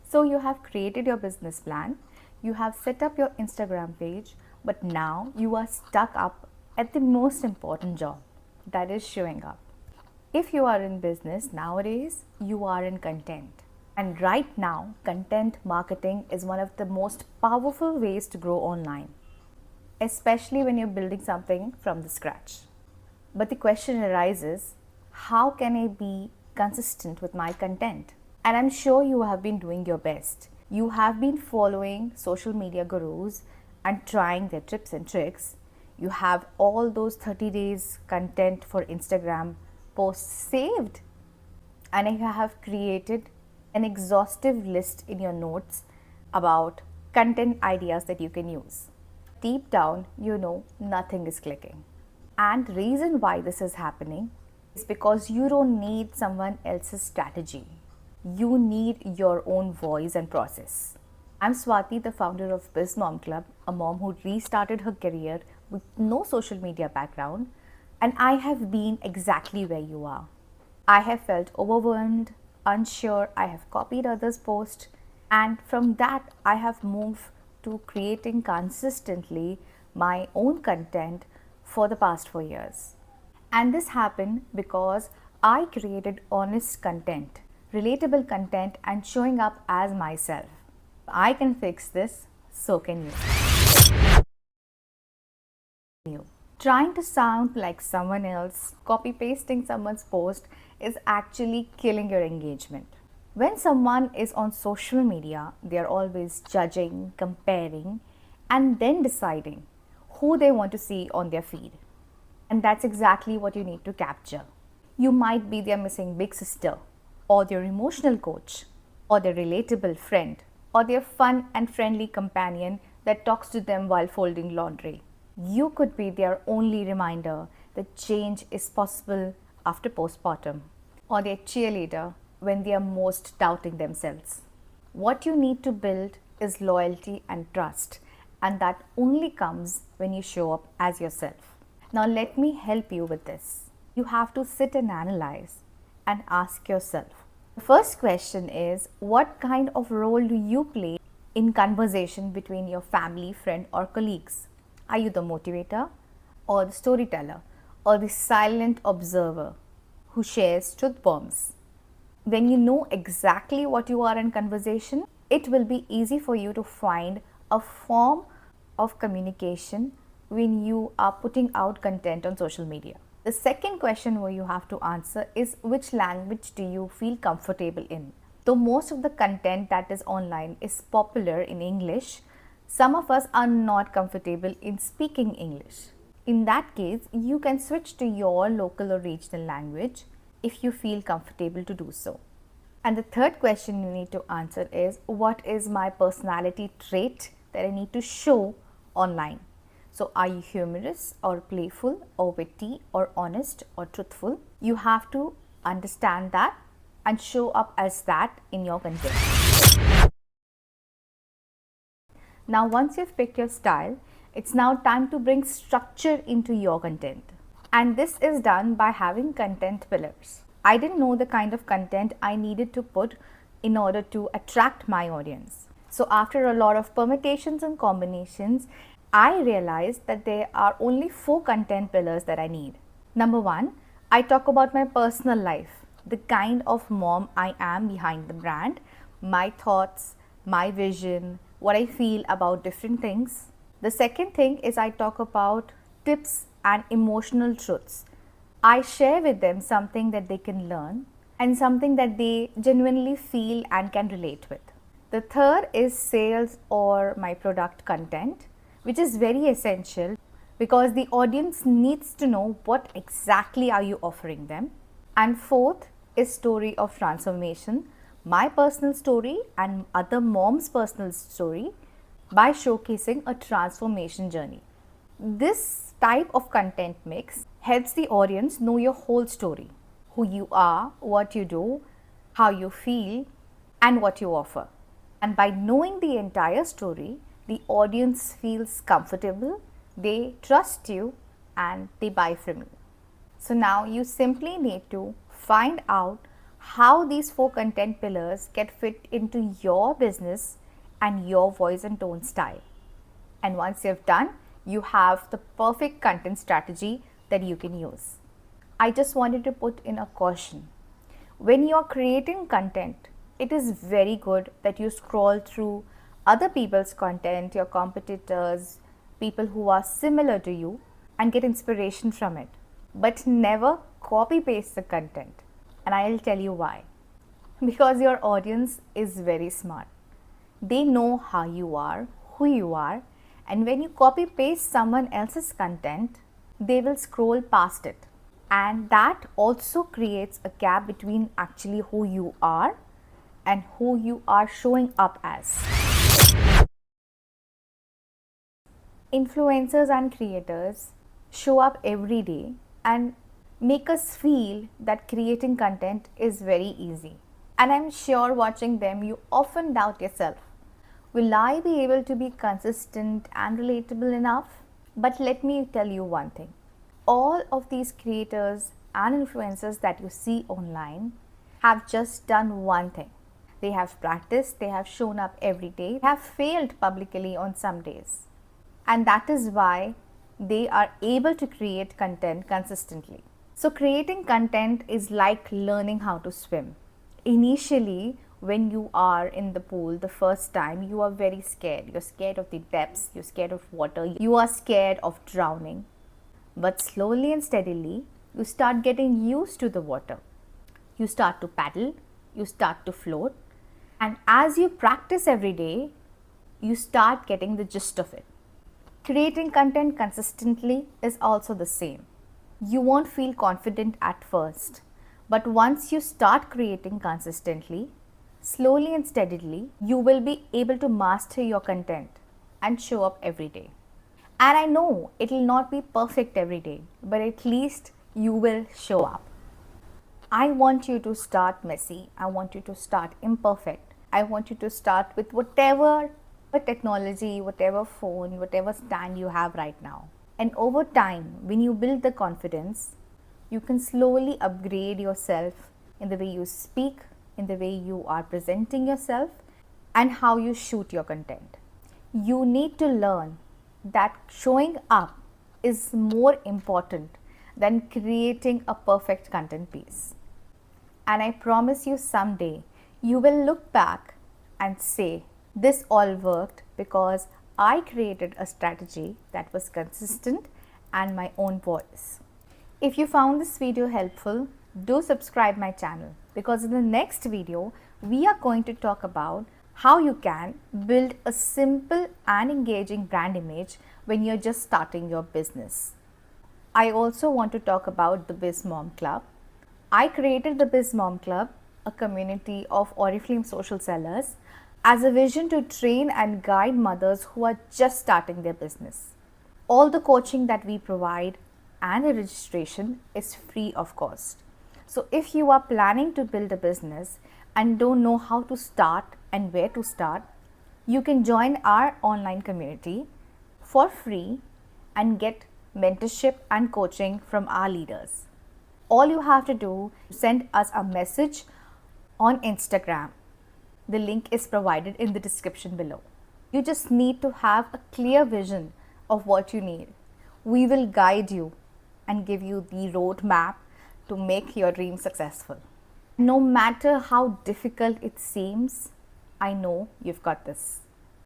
So you have created your business plan, you have set up your Instagram page, but now you are stuck up at the most important job, that is showing up. If you are in business nowadays, you are in content. And right now, content marketing is one of the most powerful ways to grow online, especially when you're building something from the scratch. But the question arises, how can I be consistent with my content? And I'm sure you have been doing your best. You have been following social media gurus and trying their tips and tricks. You have all those 30 days content for Instagram posts saved. And you have created an exhaustive list in your notes about content ideas that you can use. Deep down, you know nothing is clicking. And the reason why this is happening is because you don't need someone else's strategy. You need your own voice and process. I'm Swati, the founder of bizmomclub, a mom who restarted her career with no social media background, and I have been exactly where you are. I have felt overwhelmed, unsure, I have copied others' posts, and from that I have moved to creating consistently my own content for the past 4 years. And this happened because I created honest content, relatable content, and showing up as myself. I can fix this, so can you. Trying to sound like someone else, copy pasting someone's post is actually killing your engagement. When someone is on social media, they are always judging, comparing, and then deciding who they want to see on their feed. And that's exactly what you need to capture. You might be their missing big sister, or their emotional coach, or their relatable friend, or their fun and friendly companion that talks to them while folding laundry. You could be their only reminder that change is possible after postpartum, or their cheerleader when they are most doubting themselves. What you need to build is loyalty and trust, and that only comes when you show up as yourself. Now, let me help you with this. You have to sit and analyze and ask yourself. The first question is, what kind of role do you play in conversation between your family, friend, or colleagues? Are you the motivator, or the storyteller, or the silent observer who shares truth bombs? When you know exactly what you are in conversation, it will be easy for you to find a form of communication when you are putting out content on social media. The second question where you have to answer is, which language do you feel comfortable in? Though most of the content that is online is popular in English, some of us are not comfortable in speaking English. In that case, you can switch to your local or regional language if you feel comfortable to do so. And the third question you need to answer is, what is my personality trait that I need to show online? So are you humorous or playful or witty or honest or truthful? You have to understand that and show up as that in your content. Now, once you've picked your style, it's now time to bring structure into your content. And this is done by having content pillars. I didn't know the kind of content I needed to put in order to attract my audience. So after a lot of permutations and combinations, I realized that there are only 4 content pillars that I need. Number 1, I talk about my personal life, the kind of mom I am behind the brand, my thoughts, my vision, what I feel about different things. The second thing is I talk about tips and emotional truths. I share with them something that they can learn and something that they genuinely feel and can relate with. The third is sales or my product content, which is very essential because the audience needs to know what exactly are you offering them. And fourth is story of transformation, my personal story and other moms' personal story by showcasing a transformation journey. This type of content mix helps the audience know your whole story, who you are, what you do, how you feel, and what you offer. And by knowing the entire story, the audience feels comfortable, they trust you, and they buy from you. So now you simply need to find out how these 4 content pillars get fit into your business and your voice and tone style. And once you've done, you have the perfect content strategy that you can use. I just wanted to put in a caution. When you're creating content, it is very good that you scroll through other people's content, your competitors, people who are similar to you, and get inspiration from it. But never copy paste the content. And I'll tell you why. Because your audience is very smart. They know how you are, who you are, and when you copy paste someone else's content, they will scroll past it. And that also creates a gap between actually who you are and who you are showing up as. Influencers and creators show up every day and make us feel that creating content is very easy. And I'm sure watching them, you often doubt yourself. Will I be able to be consistent and relatable enough? But let me tell you one thing. All of these creators and influencers that you see online have just done one thing. They have practiced, they have shown up every day, have failed publicly on some days. And that is why they are able to create content consistently. So creating content is like learning how to swim. Initially, when you are in the pool the first time, you are very scared. You're scared of the depths, you're scared of water, you are scared of drowning. But slowly and steadily, you start getting used to the water. You start to paddle, you start to float, and as you practice every day, you start getting the gist of it. Creating content consistently is also the same. You won't feel confident at first, but once you start creating consistently, slowly and steadily, you will be able to master your content and show up every day. And I know it will not be perfect every day, but at least you will show up. I want you to start messy. I want you to start imperfect. I want you to start with whatever technology, whatever phone, whatever stand you have right now. And over time, when you build the confidence, you can slowly upgrade yourself in the way you speak, in the way you are presenting yourself, and how you shoot your content. You need to learn that showing up is more important than creating a perfect content piece. And I promise you someday you will look back and say, this all worked because I created a strategy that was consistent and my own voice. If you found this video helpful, do subscribe my channel, because in the next video, we are going to talk about how you can build a simple and engaging brand image when you're just starting your business. I also want to talk about the Biz Mom Club. I created the Biz Mom Club, a community of Oriflame social sellers, as a vision to train and guide mothers who are just starting their business. All the coaching that we provide and the registration is free of cost. So if you are planning to build a business and don't know how to start and where to start, you can join our online community for free and get mentorship and coaching from our leaders. All you have to do is send us a message on Instagram. The link is provided in the description below. You just need to have a clear vision of what you need. We will guide you and give you the roadmap to make your dream successful. No matter how difficult it seems, I know you've got this.